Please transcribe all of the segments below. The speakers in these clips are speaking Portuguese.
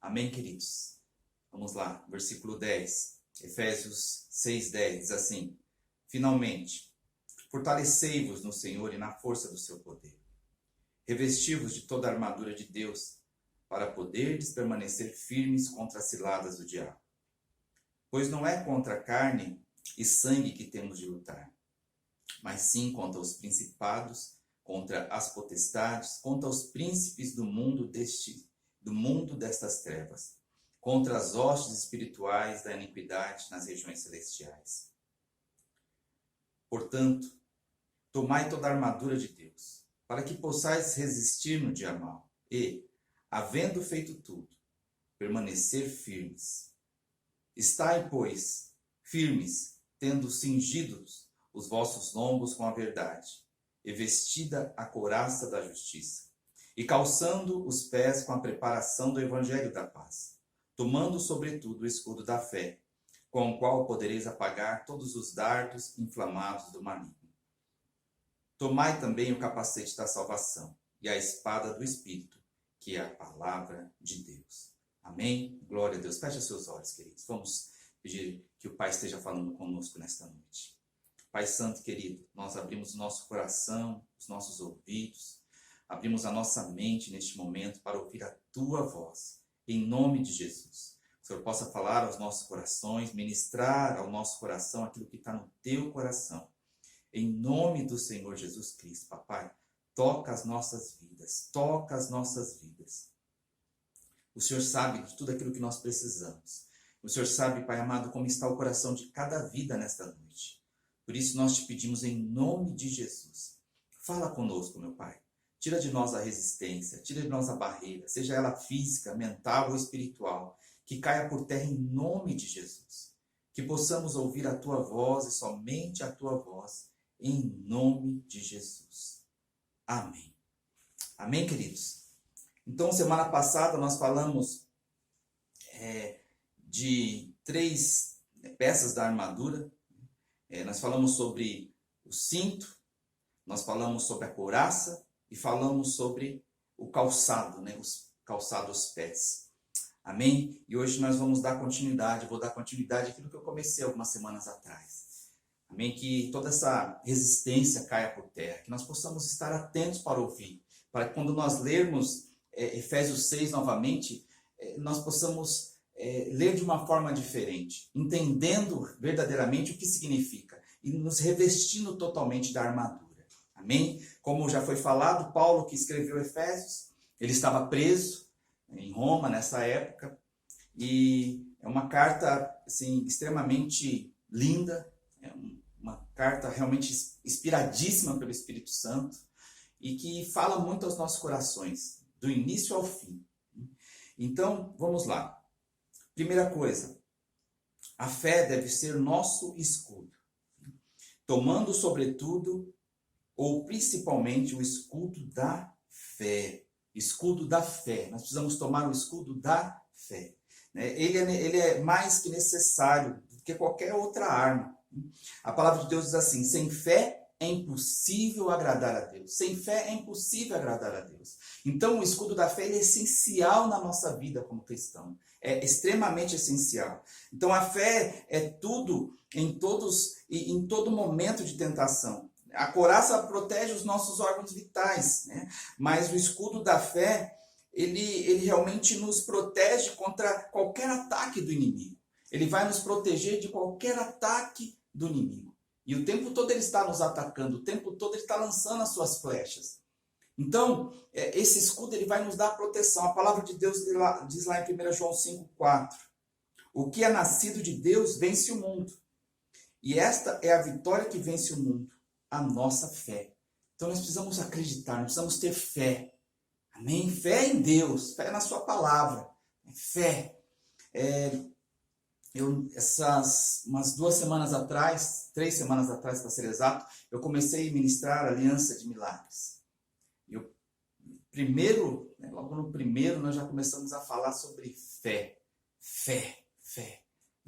Amém, queridos? Vamos lá, versículo 10, Efésios 6:10, diz assim: Finalmente, fortalecei-vos no Senhor e na força do seu poder. Revesti-vos de toda a armadura de Deus, para poderdes permanecer firmes contra as ciladas do diabo. Pois não é contra carne e sangue que temos de lutar, mas sim contra os principados, contra as potestades, contra os príncipes do mundo destas trevas, contra as hostes espirituais da iniquidade nas regiões celestiais. Portanto, tomai toda a armadura de Deus, para que possais resistir no dia mau, e, havendo feito tudo, permanecer firmes. Estai, pois, firmes, tendo cingidos os vossos lombos com a verdade, e vestida a couraça da justiça, e calçando os pés com a preparação do evangelho da paz, tomando sobretudo o escudo da fé, com o qual podereis apagar todos os dardos inflamados do maligno. Tomai também o capacete da salvação e a espada do Espírito, que é a palavra de Deus. Amém? Glória a Deus. Feche seus olhos, queridos. Vamos pedir que o Pai esteja falando conosco nesta noite. Pai Santo, querido, nós abrimos o nosso coração, os nossos ouvidos, abrimos a nossa mente neste momento para ouvir a Tua voz, em nome de Jesus. Que o Senhor possa falar aos nossos corações, ministrar ao nosso coração aquilo que está no Teu coração. Em nome do Senhor Jesus Cristo, Papai, toca as nossas vidas, toca as nossas vidas. O Senhor sabe de tudo aquilo que nós precisamos. O Senhor sabe, Pai amado, como está o coração de cada vida nesta noite. Por isso nós te pedimos em nome de Jesus. Fala conosco, meu Pai. Tira de nós a resistência, tira de nós a barreira, seja ela física, mental ou espiritual, que caia por terra em nome de Jesus. Que possamos ouvir a Tua voz e somente a Tua voz, em nome de Jesus. Amém. Amém, queridos? Então, semana passada nós falamos de 3 peças da armadura. Nós falamos sobre o cinto, nós falamos sobre a couraça e falamos sobre o calçado, os calçados aos pés. Amém? E hoje nós vamos dar continuidade, vou dar continuidade àquilo que eu comecei algumas semanas atrás. Amém? Que toda essa resistência caia por terra, que nós possamos estar atentos para ouvir, para que quando nós lermos Efésios 6 novamente, nós possamos ler de uma forma diferente, entendendo verdadeiramente o que significa e nos revestindo totalmente da armadura. Amém? Como já foi falado, Paulo, que escreveu Efésios, ele estava preso em Roma nessa época, e é uma carta assim, extremamente linda, uma carta realmente inspiradíssima pelo Espírito Santo e que fala muito aos nossos corações, do início ao fim. Então, vamos lá. Primeira coisa, a fé deve ser nosso escudo, tomando sobretudo ou principalmente o escudo da fé. Escudo da fé. Nós precisamos tomar o escudo da fé. Ele é mais que necessário do que qualquer outra arma. A palavra de Deus diz assim: sem fé é impossível agradar a Deus. Sem fé é impossível agradar a Deus. Então o escudo da fé é essencial na nossa vida como cristão. É extremamente essencial. Então a fé é tudo em todo momento de tentação. A couraça protege os nossos órgãos vitais, mas o escudo da fé, ele realmente nos protege contra qualquer ataque do inimigo. Ele vai nos proteger de qualquer ataque do inimigo. E o tempo todo ele está nos atacando, o tempo todo ele está lançando as suas flechas. Então, esse escudo ele vai nos dar proteção. A palavra de Deus diz lá em 1 João 5,4: o que é nascido de Deus vence o mundo. E esta é a vitória que vence o mundo, a nossa fé. Então nós precisamos acreditar, nós precisamos ter fé. Amém? Fé em Deus, fé na sua palavra. Fé. Umas 2 semanas atrás, 3 semanas atrás para ser exato, eu comecei a ministrar a Aliança de Milagres. Logo no primeiro, nós já começamos a falar sobre fé. Fé.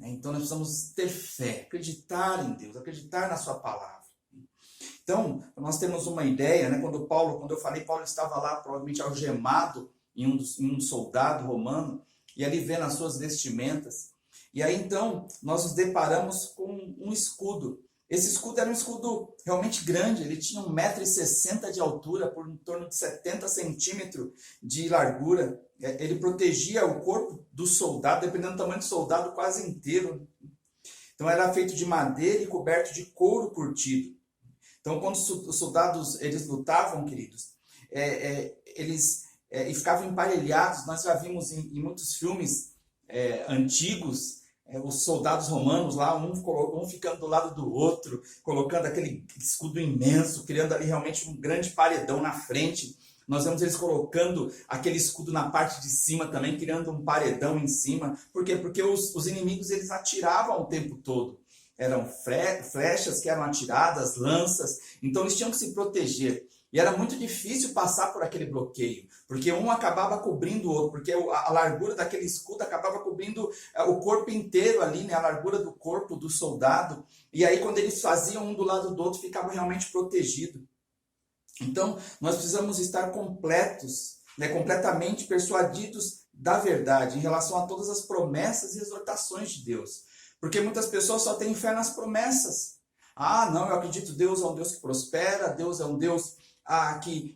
Então nós precisamos ter fé, acreditar em Deus, acreditar na sua palavra. Então, nós temos uma ideia, quando eu falei, Paulo estava lá provavelmente algemado em um soldado romano, e ali vendo as suas vestimentas. E aí então nós nos deparamos com um escudo. Esse escudo era um escudo realmente grande, ele tinha 1,60 m de altura, por em torno de 70 centímetros de largura. Ele protegia o corpo do soldado, dependendo do tamanho do soldado, quase inteiro. Então era feito de madeira e coberto de couro curtido. Então quando os soldados eles lutavam, queridos, eles ficavam emparelhados. Nós já vimos em muitos filmes antigos, os soldados romanos lá, um ficando do lado do outro, colocando aquele escudo imenso, criando ali realmente um grande paredão na frente. Nós vemos eles colocando aquele escudo na parte de cima também, criando um paredão em cima. Por quê? Porque os inimigos eles atiravam o tempo todo. Eram flechas que eram atiradas, lanças, então eles tinham que se proteger. E era muito difícil passar por aquele bloqueio, porque um acabava cobrindo o outro, porque a largura daquele escudo acabava cobrindo o corpo inteiro ali, né? A largura do corpo do soldado. E aí quando eles faziam um do lado do outro, ficava realmente protegido. Então nós precisamos estar completos, né? Completamente persuadidos da verdade em relação a todas as promessas e exortações de Deus. Porque muitas pessoas só têm fé nas promessas. Ah, não, eu acredito que Deus é um Deus que prospera, Deus é um Deus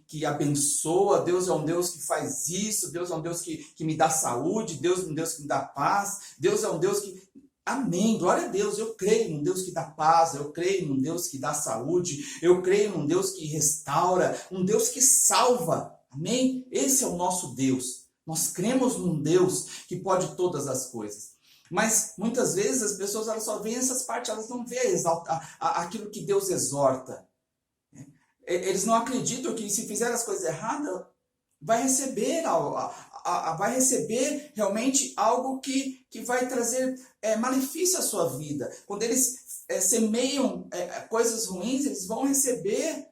que abençoa, Deus é um Deus que faz isso, Deus é um Deus que me dá saúde, Deus é um Deus que me dá paz, Deus é um Deus que... Amém, glória a Deus, eu creio num Deus que dá paz, eu creio num Deus que dá saúde, eu creio num Deus que restaura, um Deus que salva, amém? Esse é o nosso Deus, nós cremos num Deus que pode todas as coisas. Mas muitas vezes as pessoas elas só veem essas partes, elas não veem aquilo que Deus exorta. Eles não acreditam que se fizer as coisas erradas, vai receber realmente algo que vai trazer malefício à sua vida. Quando eles semeiam coisas ruins, eles vão receber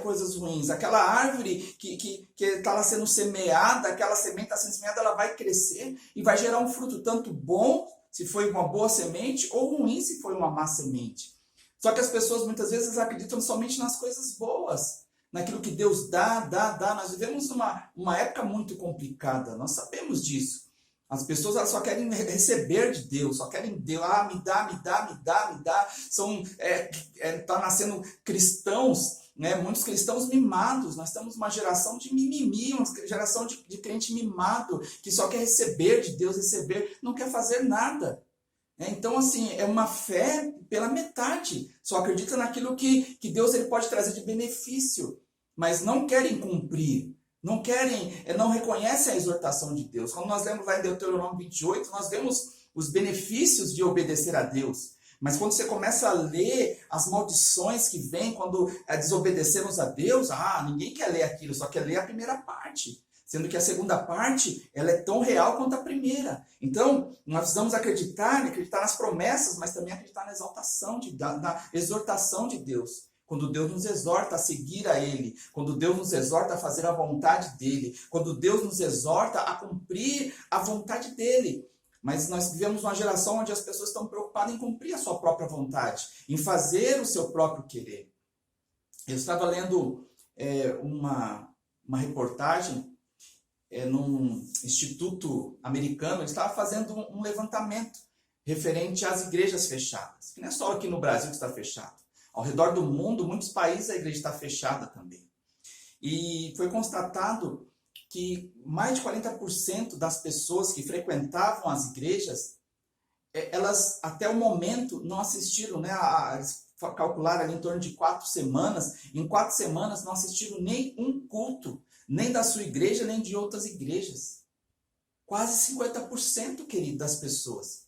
coisas ruins. Aquela árvore que está lá sendo semeada, aquela semente está sendo semeada, ela vai crescer e vai gerar um fruto tanto bom, se foi uma boa semente, ou ruim, se foi uma má semente. Só que as pessoas muitas vezes acreditam somente nas coisas boas, naquilo que Deus dá. Nós vivemos uma época muito complicada, nós sabemos disso. As pessoas elas só querem receber de Deus, só querem Deus, me dá. Tá nascendo cristãos, né? Muitos cristãos mimados. Nós estamos uma geração de mimimi, uma geração de crente mimado, que só quer receber de Deus, não quer fazer nada. Então, assim, é uma fé pela metade. Só acredita naquilo que Deus ele pode trazer de benefício, mas não querem cumprir. Não reconhecem a exortação de Deus. Quando nós lemos lá em Deuteronômio 28, nós vemos os benefícios de obedecer a Deus. Mas quando você começa a ler as maldições que vêm quando desobedecemos a Deus, ninguém quer ler aquilo, só quer ler a primeira parte. Sendo que a segunda parte ela é tão real quanto a primeira. Então, nós precisamos acreditar nas promessas, mas também acreditar na exaltação, na exortação de Deus. Quando Deus nos exorta a seguir a Ele, quando Deus nos exorta a fazer a vontade dEle, quando Deus nos exorta a cumprir a vontade dEle. Mas nós vivemos uma geração onde as pessoas estão preocupadas em cumprir a sua própria vontade, em fazer o seu próprio querer. Eu estava lendo uma reportagem num instituto americano, ele estava fazendo um levantamento referente às igrejas fechadas. Que não é só aqui no Brasil que está fechado. Ao redor do mundo, muitos países a igreja está fechada também. E foi constatado que mais de 40% das pessoas que frequentavam as igrejas, elas até o momento não assistiram, né? Eles calcularam ali em torno de 4 semanas. Em 4 semanas não assistiram nem um culto, nem da sua igreja, nem de outras igrejas. Quase 50%, querido, das pessoas.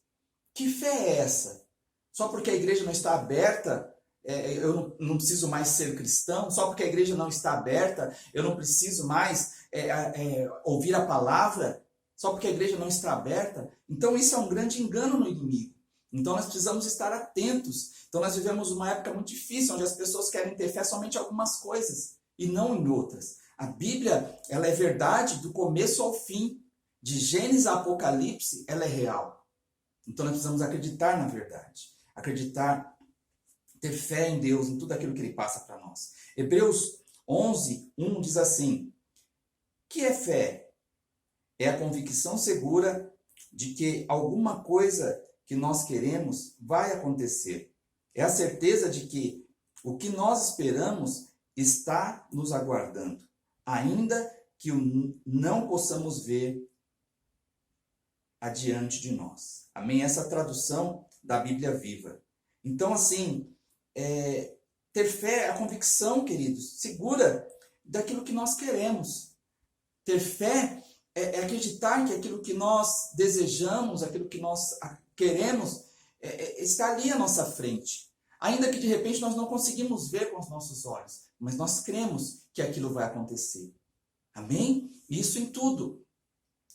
Que fé é essa? Só porque a igreja não está aberta, eu não preciso mais ser cristão? Só porque a igreja não está aberta, eu não preciso mais ouvir a palavra? Só porque a igreja não está aberta? Então isso é um grande engano no inimigo. Então nós precisamos estar atentos. Então nós vivemos uma época muito difícil, onde as pessoas querem ter fé somente em algumas coisas e não em outras. A Bíblia, ela é verdade do começo ao fim. De Gênesis a Apocalipse, ela é real. Então nós precisamos acreditar na verdade. Acreditar, ter fé em Deus, em tudo aquilo que Ele passa para nós. Hebreus 11, 1 diz assim: que é fé? É a convicção segura de que alguma coisa que nós queremos vai acontecer. É a certeza de que o que nós esperamos está nos aguardando, ainda que não possamos ver adiante de nós. Amém? Essa tradução da Bíblia Viva. Então, assim, ter fé é a convicção, queridos, segura daquilo que nós queremos. Ter fé é acreditar que aquilo que nós desejamos, aquilo que nós queremos, está ali à nossa frente. Ainda que de repente nós não conseguimos ver com os nossos olhos, mas nós cremos que aquilo vai acontecer. Amém? Isso em tudo.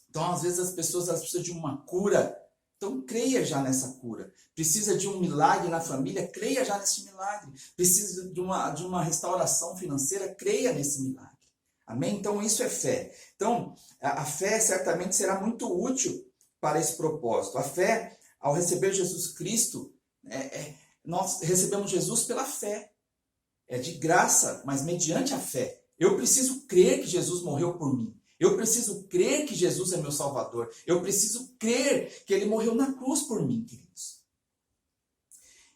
Então, às vezes as pessoas precisam de uma cura. Então, creia já nessa cura. Precisa de um milagre na família? Creia já nesse milagre. Precisa de uma restauração financeira? Creia nesse milagre. Amém? Então, isso é fé. Então, a fé certamente será muito útil para esse propósito. A fé, ao receber Jesus Cristo, nós recebemos Jesus pela fé. É de graça, mas mediante a fé. Eu preciso crer que Jesus morreu por mim. Eu preciso crer que Jesus é meu Salvador. Eu preciso crer que Ele morreu na cruz por mim, queridos.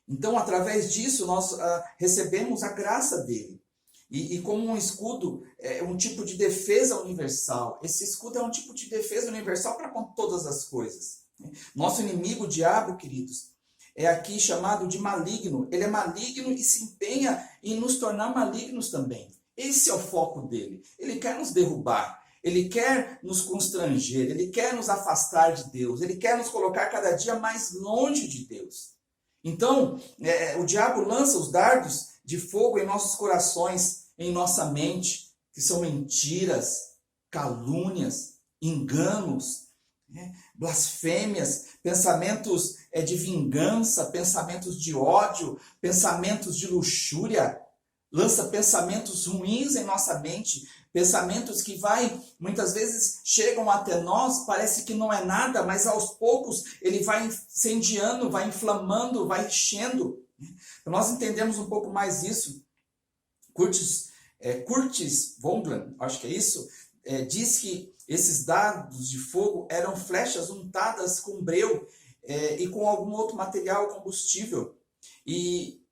Então, através disso, nós recebemos a graça dele. E como um escudo, é um tipo de defesa universal. Esse escudo é um tipo de defesa universal para com todas as coisas. Nosso inimigo, o diabo, queridos, é aqui chamado de maligno. Ele é maligno e se empenha em nos tornar malignos também. Esse é o foco dele. Ele quer nos derrubar. Ele quer nos constranger, ele quer nos afastar de Deus, ele quer nos colocar cada dia mais longe de Deus. Então, o diabo lança os dardos de fogo em nossos corações, em nossa mente, que são mentiras, calúnias, enganos, blasfêmias, pensamentos de vingança, pensamentos de ódio, pensamentos de luxúria. Lança pensamentos ruins em nossa mente, pensamentos que muitas vezes chegam até nós, parece que não é nada, mas aos poucos ele vai incendiando, vai inflamando, vai enchendo. Nós entendemos um pouco mais isso. Curtis Vogler, acho que é isso, diz que esses dardos de fogo eram flechas untadas com breu e com algum outro material combustível. E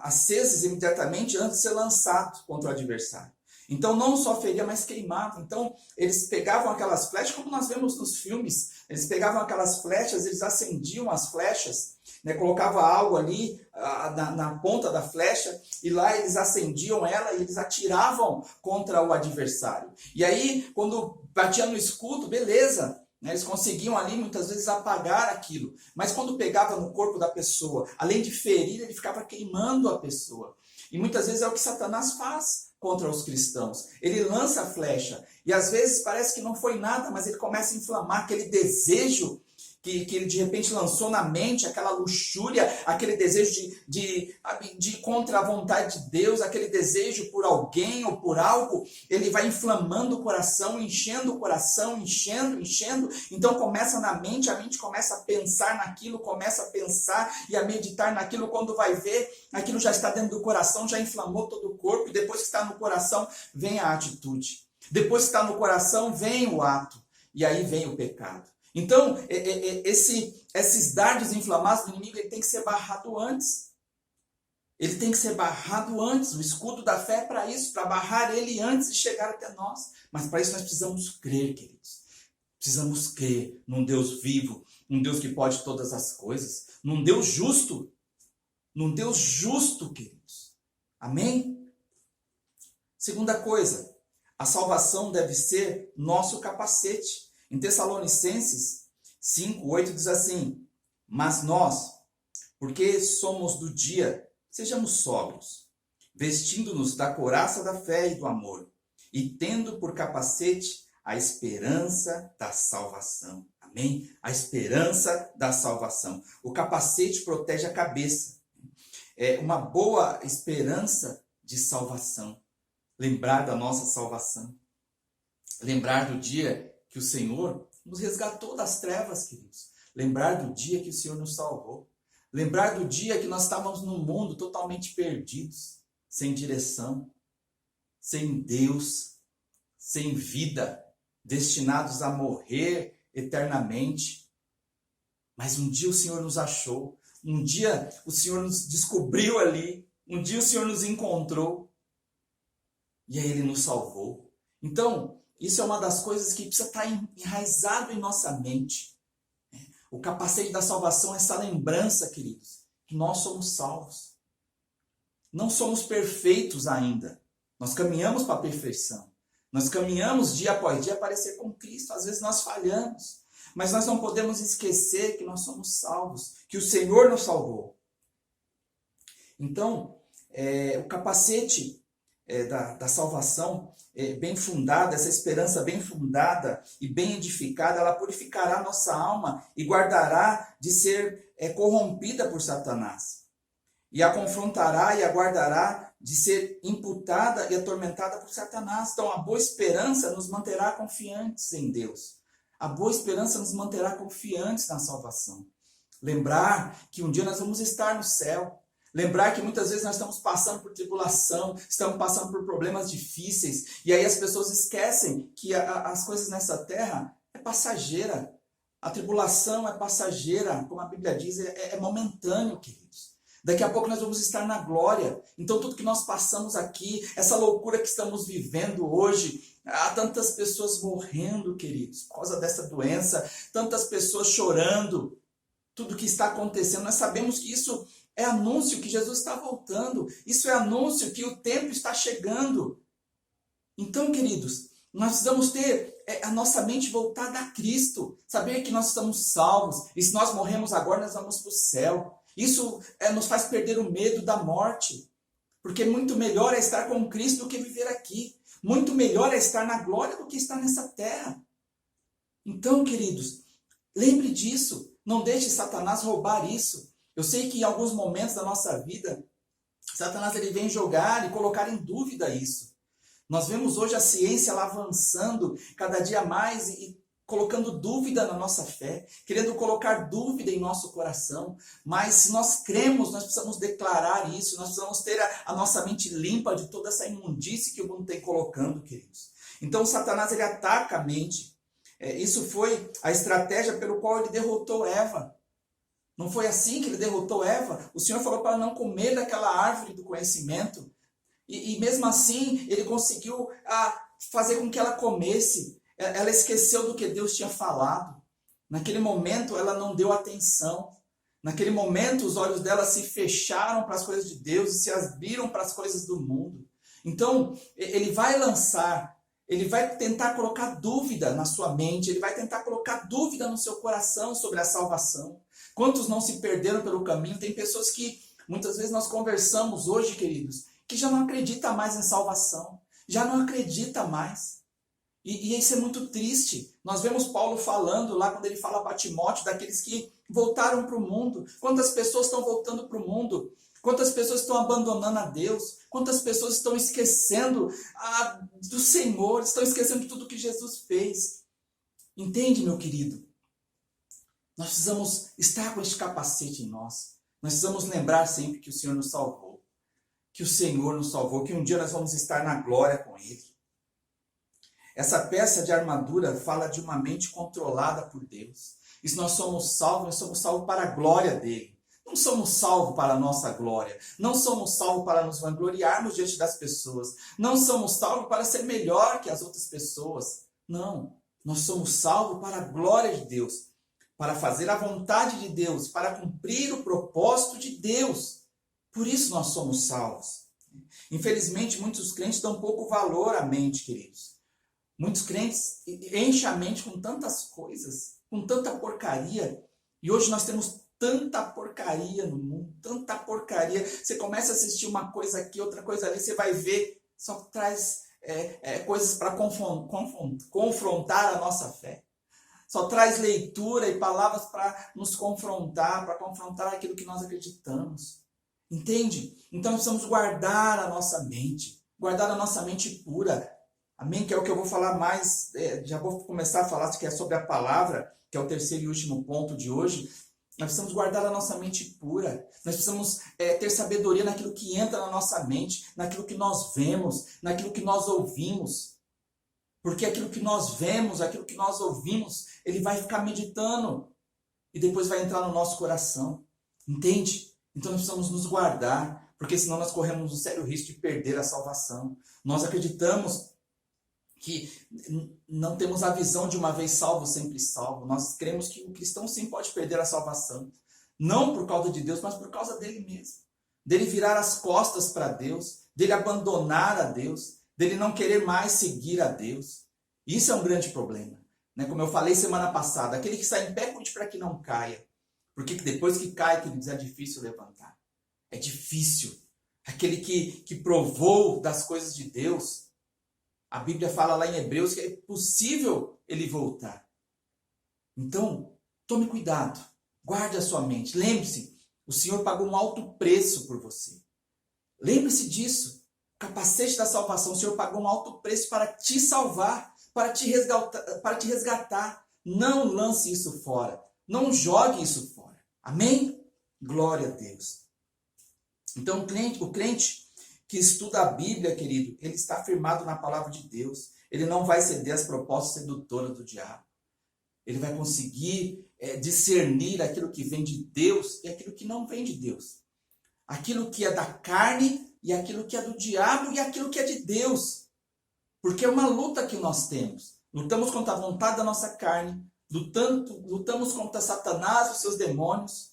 acesas imediatamente antes de ser lançado contra o adversário. Então não só feria, mas queimava. Então eles pegavam aquelas flechas, como nós vemos nos filmes, eles pegavam aquelas flechas, eles acendiam as flechas, colocavam algo ali na ponta da flecha, e lá eles acendiam ela e eles atiravam contra o adversário. E aí, quando batia no escudo, beleza, eles conseguiam ali muitas vezes apagar aquilo. Mas quando pegava no corpo da pessoa, além de ferir, ele ficava queimando a pessoa. E muitas vezes é o que Satanás faz contra os cristãos. Ele lança a flecha e às vezes parece que não foi nada, mas ele começa a inflamar aquele desejo que ele de repente lançou na mente, aquela luxúria, aquele desejo de contra a vontade de Deus, aquele desejo por alguém ou por algo, ele vai inflamando o coração, enchendo, enchendo. Então começa na mente, a mente começa a pensar naquilo, começa a pensar e a meditar naquilo. Quando vai ver, aquilo já está dentro do coração, já inflamou todo o corpo, e depois que está no coração, vem a atitude. Depois que está no coração, vem o ato, e aí vem o pecado. Então, esses dardos inflamados do inimigo, ele tem que ser barrado antes. Ele tem que ser barrado antes. O escudo da fé é para isso, para barrar ele antes de chegar até nós. Mas para isso nós precisamos crer, queridos. Precisamos crer num Deus vivo, num Deus que pode todas as coisas, num Deus justo. Num Deus justo, queridos. Amém? Segunda coisa, a salvação deve ser nosso capacete. Em Tessalonicenses 5:8 diz assim: mas nós, porque somos do dia, sejamos sóbrios, vestindo-nos da couraça da fé e do amor, e tendo por capacete a esperança da salvação. Amém? A esperança da salvação. O capacete protege a cabeça. É uma boa esperança de salvação. Lembrar da nossa salvação. Lembrar do dia que o Senhor nos resgatou das trevas, queridos. Lembrar do dia que o Senhor nos salvou. Lembrar do dia que nós estávamos num mundo totalmente perdidos, sem direção, sem Deus, sem vida, destinados a morrer eternamente. Mas um dia o Senhor nos achou, um dia o Senhor nos descobriu ali, um dia o Senhor nos encontrou, e aí Ele nos salvou. Então, isso é uma das coisas que precisa estar enraizado em nossa mente. O capacete da salvação é essa lembrança, queridos, que nós somos salvos. Não somos perfeitos ainda. Nós caminhamos para a perfeição. Nós caminhamos dia após dia para parecer com Cristo. Às vezes nós falhamos. Mas nós não podemos esquecer que nós somos salvos. Que o Senhor nos salvou. Então, o capacete da salvação bem fundada, essa esperança bem fundada e bem edificada, ela purificará nossa alma e guardará de ser corrompida por Satanás. E a confrontará e a guardará de ser imputada e atormentada por Satanás. Então, a boa esperança nos manterá confiantes em Deus. A boa esperança nos manterá confiantes na salvação. Lembrar que um dia nós vamos estar no céu. Lembrar que muitas vezes nós estamos passando por tribulação, estamos passando por problemas difíceis. E aí as pessoas esquecem que as coisas nessa terra é passageira. A tribulação é passageira, como a Bíblia diz, é momentâneo, queridos. Daqui a pouco nós vamos estar na glória. Então tudo que nós passamos aqui, essa loucura que estamos vivendo hoje, há tantas pessoas morrendo, queridos, por causa dessa doença, tantas pessoas chorando, tudo que está acontecendo. Nós sabemos que isso é anúncio que Jesus está voltando. Isso é anúncio que o tempo está chegando. Então, queridos, nós precisamos ter a nossa mente voltada a Cristo. Saber que nós estamos salvos. E se nós morremos agora, nós vamos para o céu. Isso nos faz perder o medo da morte. Porque muito melhor é estar com Cristo do que viver aqui. Muito melhor é estar na glória do que estar nessa terra. Então, queridos, lembre disso. Não deixe Satanás roubar isso. Eu sei que em alguns momentos da nossa vida, Satanás ele vem jogar e colocar em dúvida isso. Nós vemos hoje a ciência lá avançando cada dia mais e colocando dúvida na nossa fé, querendo colocar dúvida em nosso coração. Mas se nós cremos, nós precisamos declarar isso, nós precisamos ter a nossa mente limpa de toda essa imundície que o mundo tem colocando, queridos. Então Satanás ele ataca a mente. Isso foi a estratégia pelo qual ele derrotou Eva. Não foi assim que ele derrotou Eva? O Senhor falou para ela não comer daquela árvore do conhecimento. E mesmo assim, ele conseguiu fazer com que ela comesse. Ela esqueceu do que Deus tinha falado. Naquele momento, ela não deu atenção. Naquele momento, os olhos dela se fecharam para as coisas de Deus e se abriram para as coisas do mundo. Então, ele vai lançar, ele vai tentar colocar dúvida na sua mente, ele vai tentar colocar dúvida no seu coração sobre a salvação. Quantos não se perderam pelo caminho? Tem pessoas que, muitas vezes nós conversamos hoje, queridos, que já não acredita mais em salvação, já não acredita mais. E isso é muito triste. Nós vemos Paulo falando lá, quando ele fala para Timóteo, daqueles que voltaram para o mundo. Quantas pessoas estão voltando para o mundo? Quantas pessoas estão abandonando a Deus? Quantas pessoas estão esquecendo do Senhor? Estão esquecendo de tudo que Jesus fez? Entende, meu querido? Nós precisamos estar com este capacete em nós. Nós precisamos lembrar sempre que o Senhor nos salvou. Que o Senhor nos salvou. Que um dia nós vamos estar na glória com Ele. Essa peça de armadura fala de uma mente controlada por Deus. E se nós somos salvos para a glória dele. Não somos salvos para a nossa glória. Não somos salvos para nos vangloriarmos diante das pessoas. Não somos salvos para ser melhor que as outras pessoas. Não. Nós somos salvos para a glória de Deus. Para fazer a vontade de Deus. Para cumprir o propósito de Deus. Por isso nós somos salvos. Infelizmente, muitos crentes dão pouco valor à mente, queridos. Muitos crentes enchem a mente com tantas coisas, com tanta porcaria. E hoje nós temos tanta porcaria no mundo, tanta porcaria. Você começa a assistir uma coisa aqui, outra coisa ali, você vai ver, só traz coisas para confrontar a nossa fé. Só traz leitura e palavras para nos confrontar, para confrontar aquilo que nós acreditamos. Entende? Então nós precisamos guardar a nossa mente pura. Amém? Que é o que eu vou falar mais, já vou começar a falar, que é sobre a palavra, que é o terceiro e último ponto de hoje. Nós precisamos guardar a nossa mente pura. Nós precisamos ter sabedoria naquilo que entra na nossa mente, naquilo que nós vemos, naquilo que nós ouvimos. Porque aquilo que nós vemos, aquilo que nós ouvimos, ele vai ficar meditando e depois vai entrar no nosso coração. Entende? Então nós precisamos nos guardar, porque senão nós corremos um sério risco de perder a salvação. Nós acreditamos que não temos a visão de uma vez salvo, sempre salvo. Nós cremos que o cristão sim pode perder a salvação. Não por causa de Deus, mas por causa dele mesmo. Dele virar as costas para Deus, dele abandonar a Deus, dele não querer mais seguir a Deus. Isso é um grande problema. Né? Como eu falei semana passada, aquele que sai em pé, cuide para que não caia. Porque depois que cai, queridos, é difícil levantar. É difícil. Aquele que provou das coisas de Deus, a Bíblia fala lá em Hebreus que é possível ele voltar. Então, tome cuidado. Guarde a sua mente. Lembre-se, o Senhor pagou um alto preço por você. Lembre-se disso. O capacete da salvação, o Senhor pagou um alto preço para te salvar, para te resgatar. Não lance isso fora. Não jogue isso fora. Amém? Glória a Deus. Então, o crente que estuda a Bíblia, querido, ele está firmado na palavra de Deus. Ele não vai ceder às propostas sedutoras do diabo. Ele vai conseguir discernir aquilo que vem de Deus e aquilo que não vem de Deus. Aquilo que é da carne e aquilo que é do diabo e aquilo que é de Deus. Porque é uma luta que nós temos. Lutamos contra a vontade da nossa carne, lutamos contra Satanás e os seus demônios.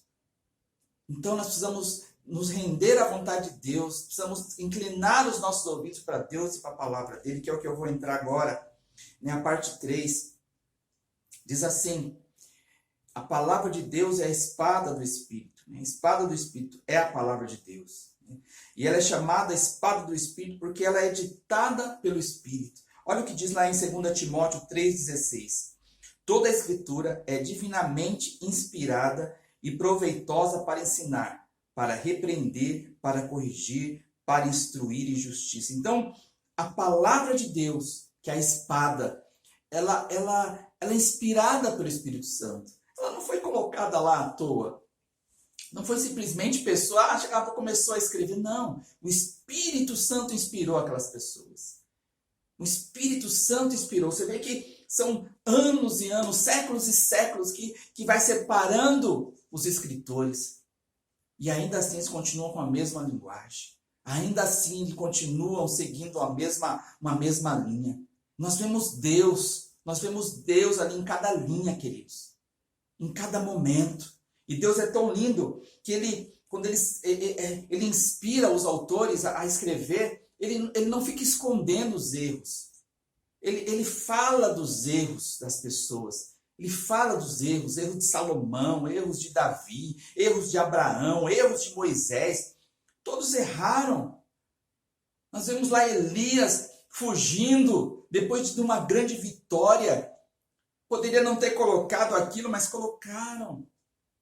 Então nós precisamos nos render à vontade de Deus, precisamos inclinar os nossos ouvidos para Deus e para a palavra dele, que é o que eu vou entrar agora, a parte 3. Diz assim: a palavra de Deus é a espada do Espírito. A espada do Espírito é a palavra de Deus. E ela é chamada espada do Espírito porque ela é ditada pelo Espírito. Olha o que diz lá em 2 Timóteo 3,16. Toda a Escritura é divinamente inspirada e proveitosa para ensinar, para repreender, para corrigir, para instruir em justiça. Então, a palavra de Deus, que é a espada, ela é inspirada pelo Espírito Santo. Ela não foi colocada lá à toa. Não foi simplesmente pessoa, chegava e começou a escrever. Não, o Espírito Santo inspirou aquelas pessoas. O Espírito Santo inspirou. Você vê que são anos e anos, séculos e séculos que vai separando os escritores. E ainda assim eles continuam com a mesma linguagem. Ainda assim eles continuam seguindo uma mesma linha. Nós vemos Deus ali em cada linha, queridos. Em cada momento. E Deus é tão lindo que quando ele inspira os autores a escrever, ele não fica escondendo os erros. Ele fala dos erros das pessoas. Ele fala dos erros de Salomão, erros de Davi, erros de Abraão, erros de Moisés. Todos erraram. Nós vemos lá Elias fugindo depois de uma grande vitória. Poderia não ter colocado aquilo, mas colocaram.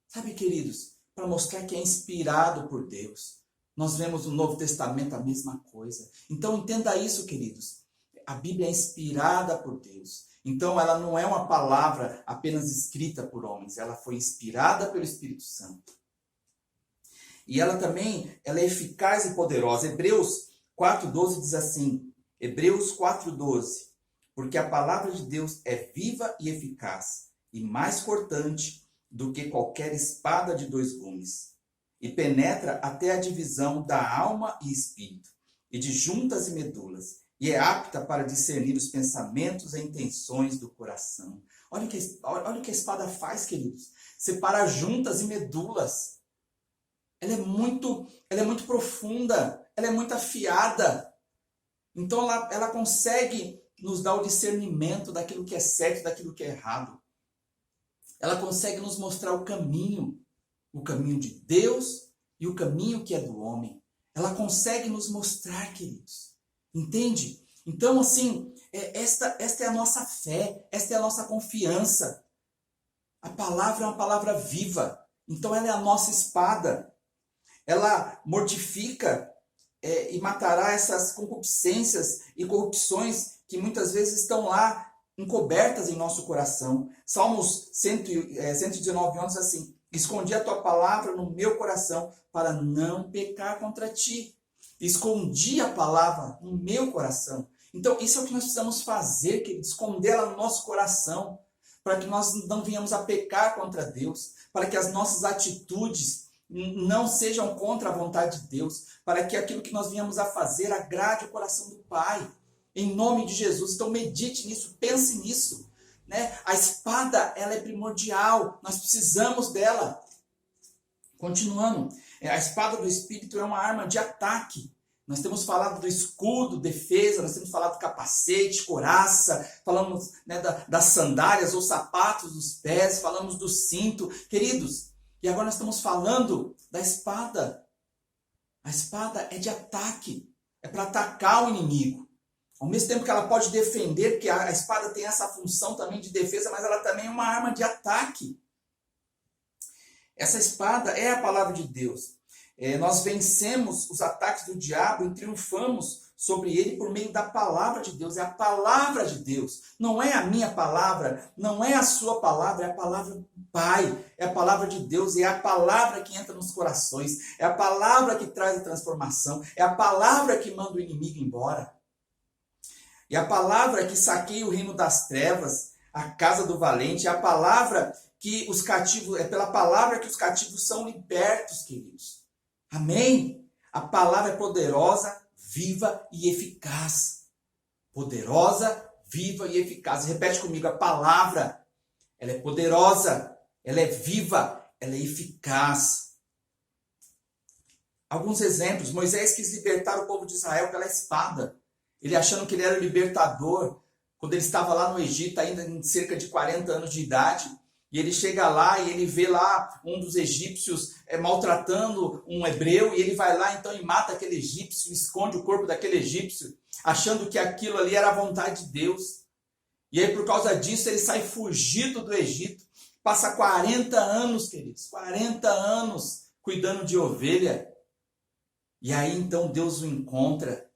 Sabe, queridos, para mostrar que é inspirado por Deus. Nós vemos no Novo Testamento a mesma coisa. Então entenda isso, queridos. A Bíblia é inspirada por Deus. Então ela não é uma palavra apenas escrita por homens. Ela foi inspirada pelo Espírito Santo. E ela também é eficaz e poderosa. Hebreus 4,12 diz assim. Hebreus 4,12. Porque a palavra de Deus é viva e eficaz. E mais cortante do que qualquer espada de 2 gumes, e penetra até a divisão da alma e espírito, e de juntas e medulas, e é apta para discernir os pensamentos e intenções do coração. Olha o que a espada faz, queridos. Separa juntas e medulas. Ela é muito profunda, ela é muito afiada. Então ela consegue nos dar o discernimento daquilo que é certo e daquilo que é errado. Ela consegue nos mostrar o caminho de Deus e o caminho que é do homem. Ela consegue nos mostrar, queridos. Entende? Então, assim, esta é a nossa fé, esta é a nossa confiança. A palavra é uma palavra viva. Então, ela é a nossa espada. Ela mortifica e matará essas concupiscências e corrupções que muitas vezes estão lá encobertas em nosso coração. Salmos 119, 11 assim: escondi a tua palavra no meu coração para não pecar contra ti. Escondi a palavra no meu coração. Então, isso é o que nós precisamos fazer, queridos, esconder ela no nosso coração, para que nós não venhamos a pecar contra Deus, para que as nossas atitudes não sejam contra a vontade de Deus, para que aquilo que nós viemos a fazer agrade o coração do Pai, em nome de Jesus. Então medite nisso, pense nisso, né? A espada, ela é primordial, nós precisamos dela. Continuando, a espada do Espírito é uma arma de ataque. Nós temos falado do escudo, defesa, nós temos falado do capacete, couraça, falamos, né, das sandálias ou sapatos dos pés, falamos do cinto. Queridos, e agora nós estamos falando da espada. A espada é de ataque, é para atacar o inimigo. Ao mesmo tempo que ela pode defender, porque a espada tem essa função também de defesa, mas ela também é uma arma de ataque. Essa espada é a palavra de Deus. Nós vencemos os ataques do diabo e triunfamos sobre ele por meio da palavra de Deus. É a palavra de Deus. Não é a minha palavra, não é a sua palavra, é a palavra do Pai. É a palavra de Deus, é a palavra que entra nos corações. É a palavra que traz a transformação. É a palavra que manda o inimigo embora. É a palavra que saqueia o reino das trevas, a casa do valente. É a palavra que os cativos, é pela palavra que os cativos são libertos, queridos. Amém? A palavra é poderosa, viva e eficaz. Poderosa, viva e eficaz. Repete comigo, a palavra, ela é poderosa, ela é viva, ela é eficaz. Alguns exemplos. Moisés quis libertar o povo de Israel pela espada. Ele achando que ele era o libertador. Quando ele estava lá no Egito, ainda em cerca de 40 anos de idade. E ele chega lá e ele vê lá um dos egípcios maltratando um hebreu. E ele vai lá então e mata aquele egípcio, esconde o corpo daquele egípcio, achando que aquilo ali era a vontade de Deus. E aí por causa disso ele sai fugido do Egito. Passa 40 anos, queridos, 40 anos cuidando de ovelha. E aí então Deus o encontra.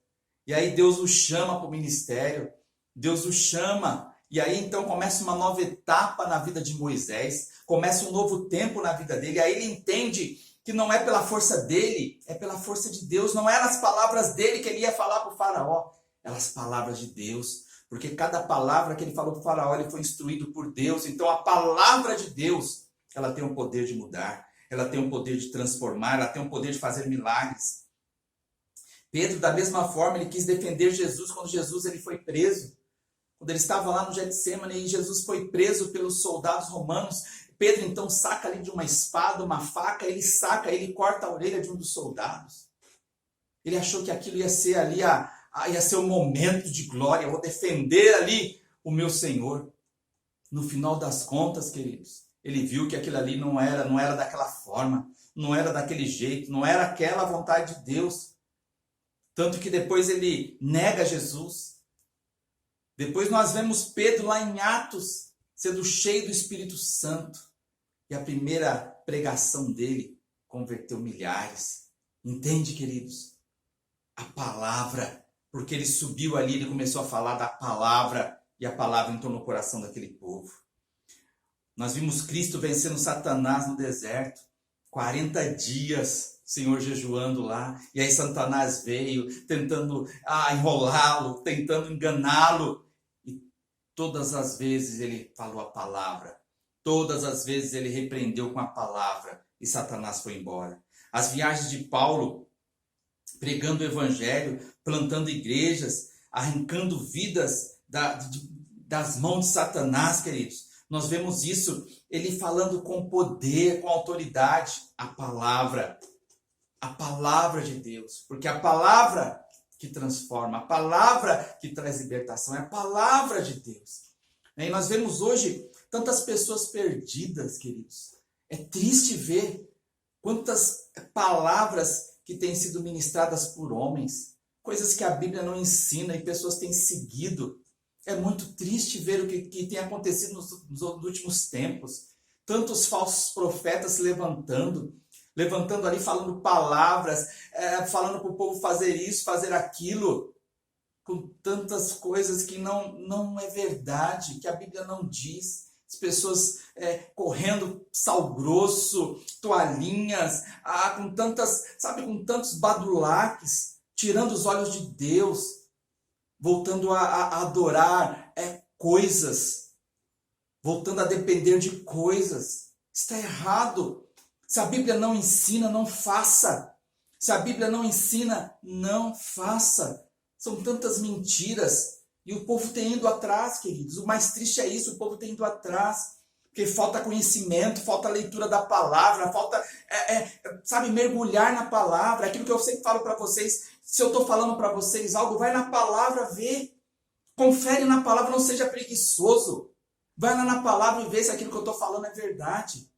E aí Deus o chama para o ministério. Deus o chama. E aí então começa uma nova etapa na vida de Moisés, começa um novo tempo na vida dele, aí ele entende que não é pela força dele, é pela força de Deus, não eram as palavras dele que ele ia falar para o faraó, eram as palavras de Deus, porque cada palavra que ele falou para o faraó, ele foi instruído por Deus, então a palavra de Deus, ela tem o poder de mudar, ela tem o poder de transformar, ela tem o poder de fazer milagres. Pedro, da mesma forma, ele quis defender Jesus quando Jesus ele foi preso. Quando ele estava lá no Getsemane e Jesus foi preso pelos soldados romanos, Pedro então saca ali de uma espada, uma faca, ele corta a orelha de um dos soldados. Ele achou que aquilo ia ser ali, ia ser um momento de glória, eu vou defender ali o meu Senhor. No final das contas, queridos, ele viu que aquilo ali não era daquela forma, não era daquele jeito, não era aquela vontade de Deus. Tanto que depois ele nega Jesus. Depois nós vemos Pedro lá em Atos, sendo cheio do Espírito Santo. E a primeira pregação dele converteu milhares. Entende, queridos? A palavra. Porque ele subiu ali, ele começou a falar da palavra. E a palavra entrou no coração daquele povo. Nós vimos Cristo vencendo Satanás no deserto. 40 dias, Senhor jejuando lá. E aí Satanás veio, tentando enrolá-lo, tentando enganá-lo. Todas as vezes ele falou a palavra. Todas as vezes ele repreendeu com a palavra. E Satanás foi embora. As viagens de Paulo, pregando o evangelho, plantando igrejas, arrancando vidas das mãos de Satanás, queridos. Nós vemos isso, ele falando com poder, com autoridade. A palavra de Deus. Porque a palavra que transforma, a palavra que traz libertação, é a palavra de Deus. E nós vemos hoje tantas pessoas perdidas, queridos. É triste ver quantas palavras que têm sido ministradas por homens, coisas que a Bíblia não ensina e pessoas têm seguido. É muito triste ver o que tem acontecido nos últimos tempos. Tantos falsos profetas se levantando ali falando palavras, falando para o povo fazer isso, fazer aquilo, com tantas coisas que não é verdade, que a Bíblia não diz. As pessoas correndo sal grosso, toalhinhas, com tantos badulaques, tirando os olhos de Deus. voltando a adorar coisas, voltando a depender de coisas. Está errado. Se a Bíblia não ensina, não faça. Se a Bíblia não ensina, não faça. São tantas mentiras. E o povo tem ido atrás, queridos. O mais triste é isso, o povo tem ido atrás. Porque falta conhecimento, falta leitura da palavra, falta, sabe, mergulhar na palavra. Aquilo que eu sempre falo para vocês, se eu estou falando para vocês algo, vai na palavra ver. Confere na palavra, não seja preguiçoso. Vai lá na palavra e vê se aquilo que eu estou falando é verdade.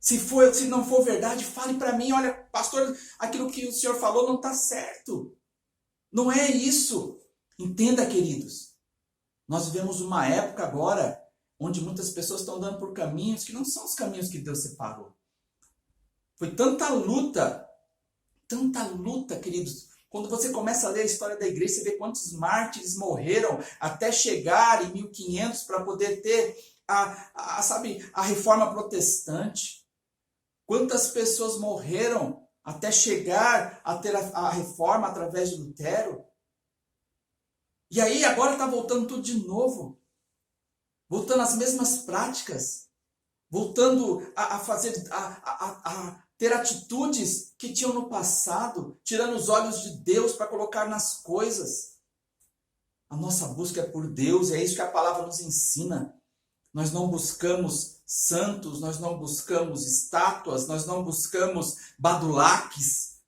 Se não for verdade, fale para mim, olha, pastor, aquilo que o senhor falou não está certo. Não é isso. Entenda, queridos. Nós vivemos uma época agora onde muitas pessoas estão andando por caminhos que não são os caminhos que Deus separou. Foi tanta luta, queridos. Quando você começa a ler a história da igreja, você vê quantos mártires morreram até chegar em 1500 para poder ter a reforma protestante. Quantas pessoas morreram até chegar a ter a reforma através de Lutero. E aí agora está voltando tudo de novo. Voltando às mesmas práticas. Voltando a fazer, a ter atitudes que tinham no passado, tirando os olhos de Deus para colocar nas coisas. A nossa busca é por Deus, é isso que a palavra nos ensina. Nós não buscamos santos, nós não buscamos estátuas, nós não buscamos badulaques.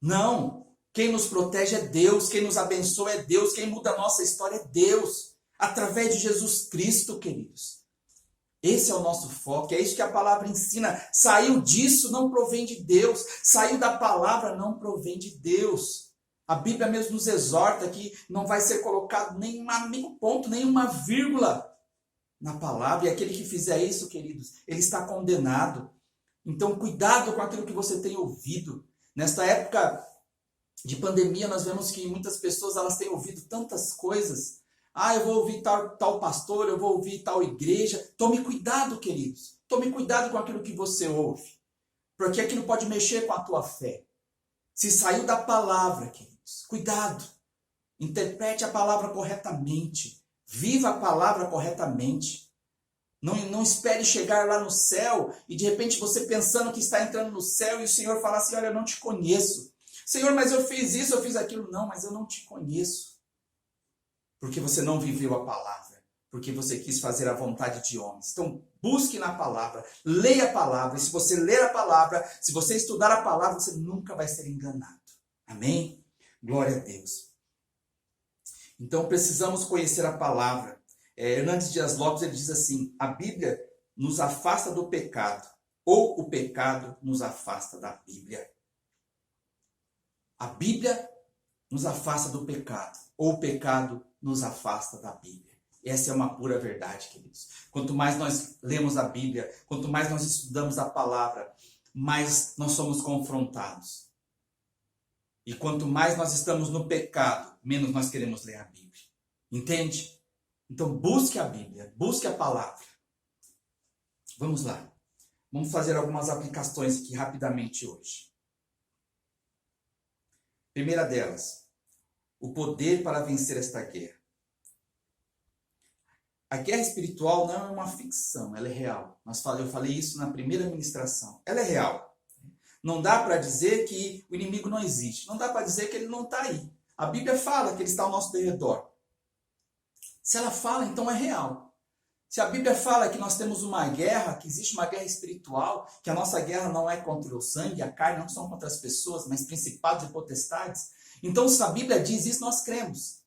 Não. Quem nos protege é Deus, quem nos abençoa é Deus, quem muda a nossa história é Deus. Através de Jesus Cristo, queridos. Esse é o nosso foco, é isso que a palavra ensina. Saiu disso, não provém de Deus. Saiu da palavra, não provém de Deus. A Bíblia mesmo nos exorta que não vai ser colocado nenhum ponto, nenhuma vírgula na palavra. E aquele que fizer isso, queridos, ele está condenado. Então, cuidado com aquilo que você tem ouvido. Nesta época de pandemia, nós vemos que muitas pessoas elas têm ouvido tantas coisas. Eu vou ouvir tal pastor, eu vou ouvir tal igreja. Tome cuidado, queridos. Tome cuidado com aquilo que você ouve. Porque aquilo pode mexer com a tua fé. Se saiu da palavra, queridos, cuidado. Interprete a palavra corretamente. Viva a palavra corretamente. Não espere chegar lá no céu e de repente você pensando que está entrando no céu e o Senhor falar assim, olha, eu não te conheço. Senhor, mas eu fiz isso, eu fiz aquilo. Não, mas eu não te conheço. Porque você não viveu a palavra. Porque você quis fazer a vontade de homens. Então, busque na palavra. Leia a palavra. E se você ler a palavra, se você estudar a palavra, você nunca vai ser enganado. Amém? Glória a Deus. Então, precisamos conhecer a palavra. Hernandes Dias Lopes ele diz assim, a Bíblia nos afasta do pecado. Ou o pecado nos afasta da Bíblia. A Bíblia nos afasta do pecado. Ou o pecado nos afasta da Bíblia. Essa é uma pura verdade, queridos. Quanto mais nós lemos a Bíblia, quanto mais nós estudamos a palavra, mais nós somos confrontados. E quanto mais nós estamos no pecado, menos nós queremos ler a Bíblia. Entende? Então busque a Bíblia, busque a palavra. Vamos lá. Vamos fazer algumas aplicações aqui rapidamente hoje. Primeira delas, o poder para vencer esta guerra. A guerra espiritual não é uma ficção, ela é real. Eu falei isso na primeira ministração. Ela é real. Não dá para dizer que o inimigo não existe. Não dá para dizer que ele não está aí. A Bíblia fala que ele está ao nosso redor. Se ela fala, então é real. Se a Bíblia fala que nós temos uma guerra, que existe uma guerra espiritual, que a nossa guerra não é contra o sangue e a carne, não são contra as pessoas, mas principados e potestades. Então, se a Bíblia diz isso, nós cremos.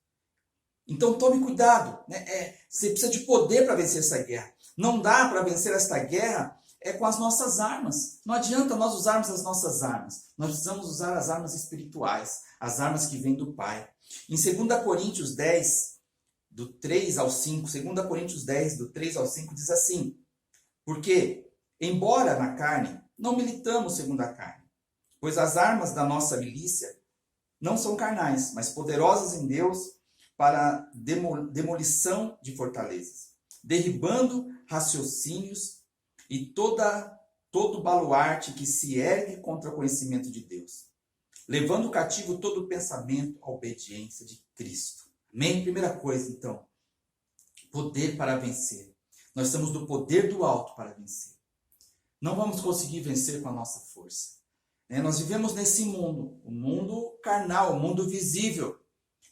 Então, tome cuidado. Né? Você precisa de poder para vencer essa guerra. Não dá para vencer esta guerra com as nossas armas. Não adianta nós usarmos as nossas armas. Nós precisamos usar as armas espirituais, as armas que vêm do Pai. Em 2 Coríntios 10, do 3 ao 5, 2 Coríntios 10, do 3 ao 5, diz assim, porque, embora na carne, não militamos segundo a carne, pois as armas da nossa milícia não são carnais, mas poderosas em Deus para demolição de fortalezas, derribando raciocínios e todo baluarte que se ergue contra o conhecimento de Deus, levando cativo todo pensamento à obediência de Cristo. Amém? Primeira coisa, então, poder para vencer. Nós estamos do poder do alto para vencer. Não vamos conseguir vencer com a nossa força. Nós vivemos nesse mundo, o mundo carnal, o mundo visível.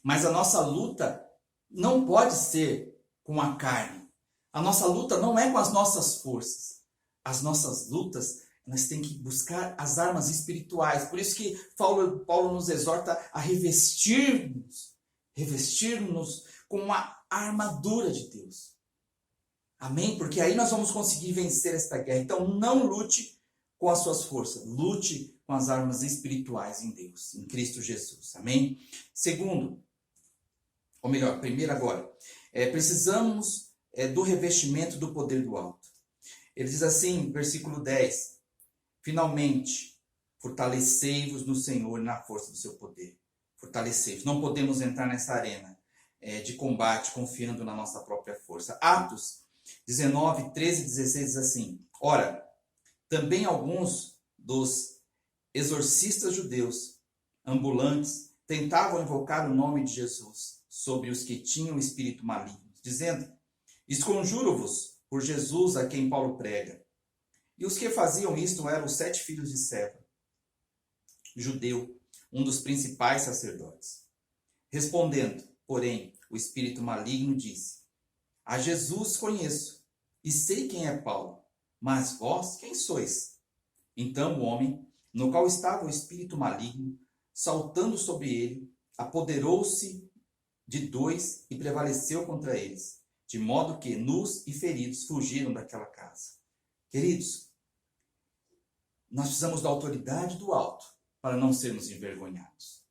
Mas a nossa luta não pode ser com a carne. A nossa luta não é com as nossas forças. As nossas lutas, nós temos que buscar as armas espirituais. Por isso que Paulo nos exorta a revestir-nos com a armadura de Deus. Amém? Porque aí nós vamos conseguir vencer esta guerra. Então não lute com as suas forças. Lute com as armas espirituais em Deus, em Cristo Jesus. Amém? Segundo, ou melhor, primeiro agora, precisamos do revestimento do poder do alto. Ele diz assim, versículo 10, finalmente, fortalecei-vos no Senhor e na força do seu poder. Fortalecei-vos. Não podemos entrar nessa arena de combate confiando na nossa própria força. Atos 19, 13 e 16 diz assim, ora, também alguns dos exorcistas judeus ambulantes tentavam invocar o nome de Jesus sobre os que tinham espírito maligno, dizendo, esconjuro-vos por Jesus a quem Paulo prega. E os que faziam isto eram os 7 filhos de Seva, judeu, um dos principais sacerdotes. Respondendo, porém, o espírito maligno disse, a Jesus conheço, e sei quem é Paulo, mas vós quem sois? Então o homem, no qual estava o espírito maligno, saltando sobre ele, apoderou-se de 2 e prevaleceu contra eles, de modo que nus e feridos fugiram daquela casa. Queridos, nós precisamos da autoridade do alto para não sermos envergonhados.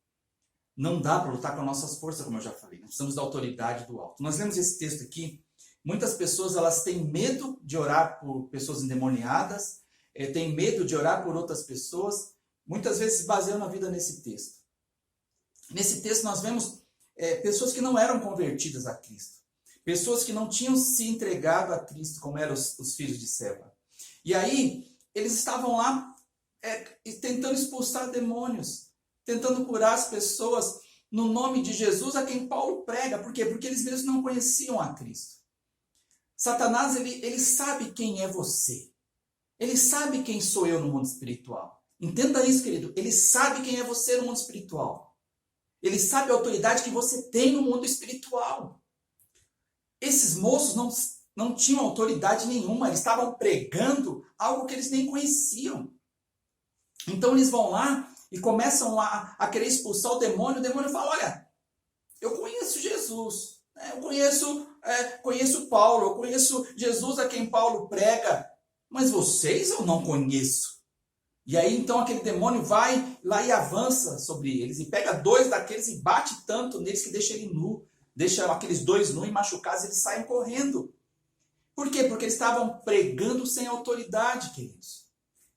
Não dá para lutar com as nossas forças, como eu já falei. Nós precisamos da autoridade do alto. Nós lemos esse texto aqui. Muitas pessoas elas têm medo de orar por pessoas endemoniadas, têm medo de orar por outras pessoas, muitas vezes se baseiam na vida nesse texto. Nesse texto nós vemos pessoas que não eram convertidas a Cristo, pessoas que não tinham se entregado a Cristo, como eram os filhos de Seva. E aí eles estavam lá tentando expulsar demônios, tentando curar as pessoas no nome de Jesus a quem Paulo prega. Por quê? Porque eles mesmos não conheciam a Cristo. Satanás, ele sabe quem é você. Ele sabe quem sou eu no mundo espiritual. Entenda isso, querido. Ele sabe quem é você no mundo espiritual. Ele sabe a autoridade que você tem no mundo espiritual. Esses moços não tinham autoridade nenhuma. Eles estavam pregando algo que eles nem conheciam. Então eles vão lá e começam a querer expulsar o demônio fala, olha, eu conheço Jesus. Eu conheço Paulo, eu conheço Jesus a quem Paulo prega, mas vocês eu não conheço. E aí então aquele demônio vai lá e avança sobre eles, e pega 2 daqueles e bate tanto neles que deixa ele nu, deixa aqueles 2 nus e machucados, eles saem correndo. Por quê? Porque eles estavam pregando sem autoridade, queridos.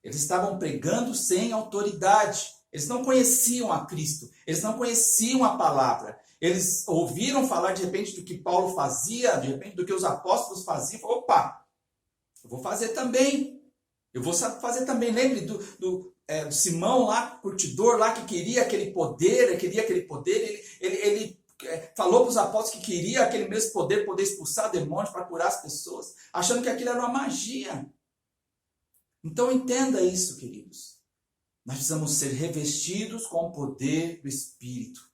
Eles estavam pregando sem autoridade. Eles não conheciam a Cristo, eles não conheciam a palavra. Eles ouviram falar de repente do que Paulo fazia, de repente do que os apóstolos faziam. Falaram, opa, eu vou fazer também. Eu vou fazer também. Lembre do Simão lá, curtidor lá, que queria aquele poder, ele falou para os apóstolos que queria aquele mesmo poder expulsar demônios para curar as pessoas, achando que aquilo era uma magia. Então entenda isso, queridos. Nós precisamos ser revestidos com o poder do Espírito.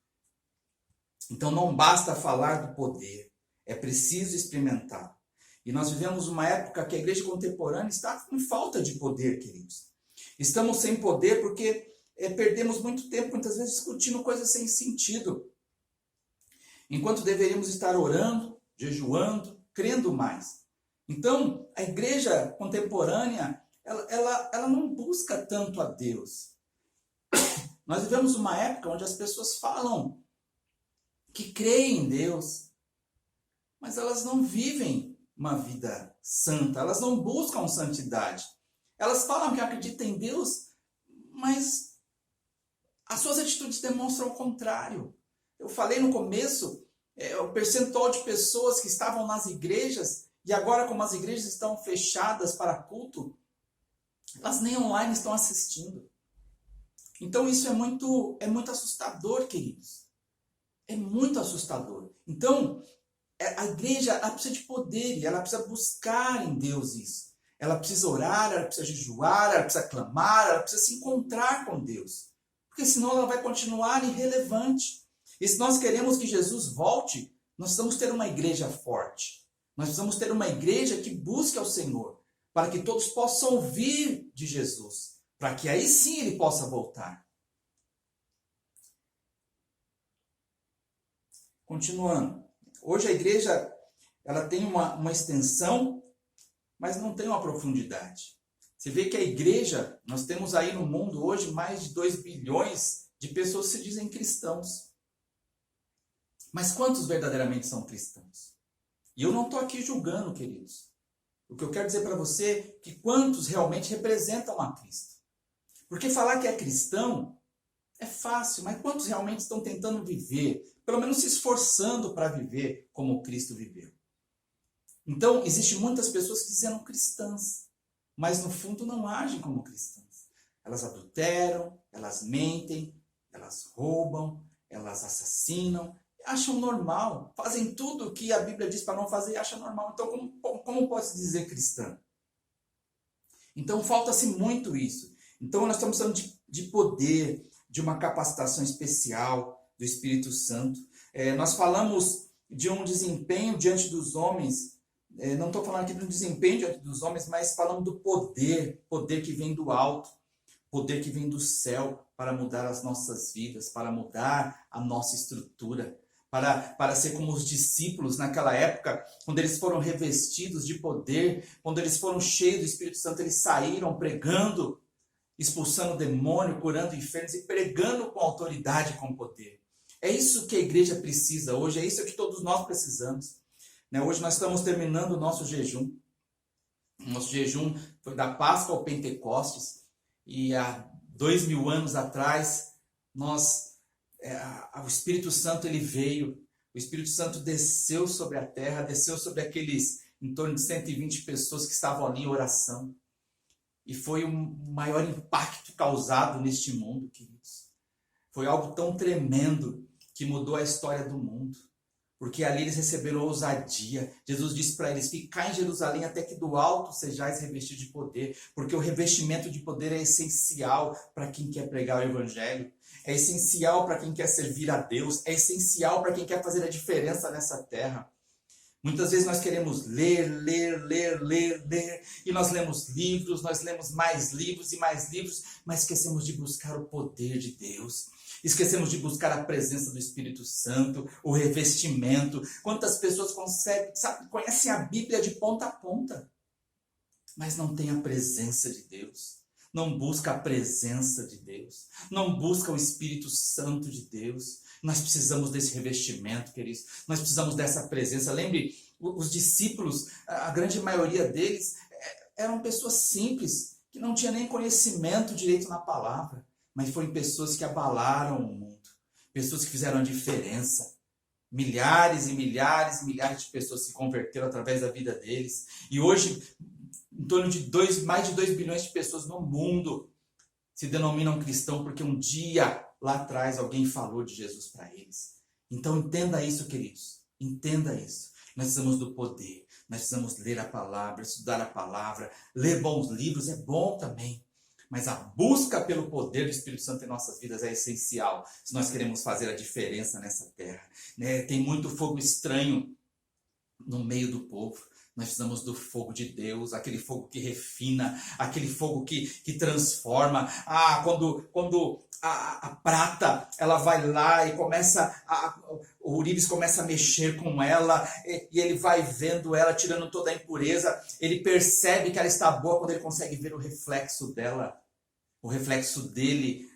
Então não basta falar do poder, é preciso experimentar. E nós vivemos uma época que a igreja contemporânea está com falta de poder, queridos. Estamos sem poder porque perdemos muito tempo, muitas vezes, discutindo coisas sem sentido. Enquanto deveríamos estar orando, jejuando, crendo mais. Então, a igreja contemporânea, ela não busca tanto a Deus. Nós vivemos uma época onde as pessoas falam que creem em Deus, mas elas não vivem uma vida santa, elas não buscam santidade. Elas falam que acreditam em Deus, mas as suas atitudes demonstram o contrário. Eu falei no começo, o percentual de pessoas que estavam nas igrejas, e agora como as igrejas estão fechadas para culto, elas nem online estão assistindo. Então isso é muito assustador, queridos. É muito assustador. Então, a igreja ela precisa de poder e ela precisa buscar em Deus isso. Ela precisa orar, ela precisa jejuar, ela precisa clamar, ela precisa se encontrar com Deus. Porque senão ela vai continuar irrelevante. E se nós queremos que Jesus volte, nós precisamos ter uma igreja forte. Nós precisamos ter uma igreja que busque ao Senhor, para que todos possam ouvir de Jesus, para que aí sim ele possa voltar. Continuando. Hoje a igreja ela tem uma extensão, mas não tem uma profundidade. Você vê que a igreja, nós temos aí no mundo hoje mais de 2 bilhões de pessoas que se dizem cristãos. Mas quantos verdadeiramente são cristãos? E eu não estou aqui julgando, queridos. O que eu quero dizer para você é que quantos realmente representam a Cristo. Porque falar que é cristão é fácil, mas quantos realmente estão tentando viver, pelo menos se esforçando para viver como Cristo viveu? Então, existem muitas pessoas que dizem cristãs, mas no fundo não agem como cristãs. Elas adulteram, elas mentem, elas roubam, elas assassinam, acham normal, fazem tudo o que a Bíblia diz para não fazer e acham normal. Então, como pode se dizer cristã? Então, falta-se muito isso. Então, nós estamos falando de poder, de uma capacitação especial do Espírito Santo. Nós falamos de um desempenho diante dos homens. Não estou falando aqui de um desempenho diante dos homens, mas falando do poder que vem do alto, poder que vem do céu para mudar as nossas vidas, para mudar a nossa estrutura, para ser como os discípulos naquela época, quando eles foram revestidos de poder, quando eles foram cheios do Espírito Santo, eles saíram pregando, expulsando o demônio, curando enfermos e pregando com autoridade e com poder. É isso que a igreja precisa hoje, é isso que todos nós precisamos. Hoje nós estamos terminando o nosso jejum. O nosso jejum foi da Páscoa ao Pentecostes. E há 2000 anos atrás, o Espírito Santo ele veio. O Espírito Santo desceu sobre a terra, desceu sobre aqueles em torno de 120 pessoas que estavam ali em oração. E foi o maior impacto causado neste mundo, queridos. Foi algo tão tremendo que mudou a história do mundo. Porque ali eles receberam ousadia. Jesus disse para eles, ficai em Jerusalém até que do alto sejais revestidos de poder. Porque o revestimento de poder é essencial para quem quer pregar o Evangelho. É essencial para quem quer servir a Deus. É essencial para quem quer fazer a diferença nessa terra. Muitas vezes nós queremos ler. E nós lemos livros, nós lemos mais livros e mais livros. Mas esquecemos de buscar o poder de Deus. Esquecemos de buscar a presença do Espírito Santo, o revestimento. Quantas pessoas conhecem a Bíblia de ponta a ponta, mas não tem a presença de Deus. Não busca a presença de Deus. Não busca o Espírito Santo de Deus. Nós precisamos desse revestimento, queridos. Nós precisamos dessa presença. Lembre, os discípulos, a grande maioria deles, eram pessoas simples, que não tinham nem conhecimento direito na palavra. Mas foram pessoas que abalaram o mundo. Pessoas que fizeram a diferença. Milhares e milhares e milhares de pessoas se converteram através da vida deles. E hoje, em torno de mais de 2 bilhões de pessoas no mundo se denominam cristãos porque um dia, lá atrás, alguém falou de Jesus para eles. Então entenda isso, queridos. Entenda isso. Nós precisamos do poder. Nós precisamos ler a palavra, estudar a palavra. Ler bons livros é bom também. Mas a busca pelo poder do Espírito Santo em nossas vidas é essencial se nós queremos fazer a diferença nessa terra. Tem muito fogo estranho no meio do povo. Nós precisamos do fogo de Deus, aquele fogo que refina, aquele fogo que transforma. Quando a prata ela vai lá e o Urives começa a mexer com ela e ele vai vendo ela, tirando toda a impureza. Ele percebe que ela está boa quando ele consegue ver o reflexo dela, o reflexo dele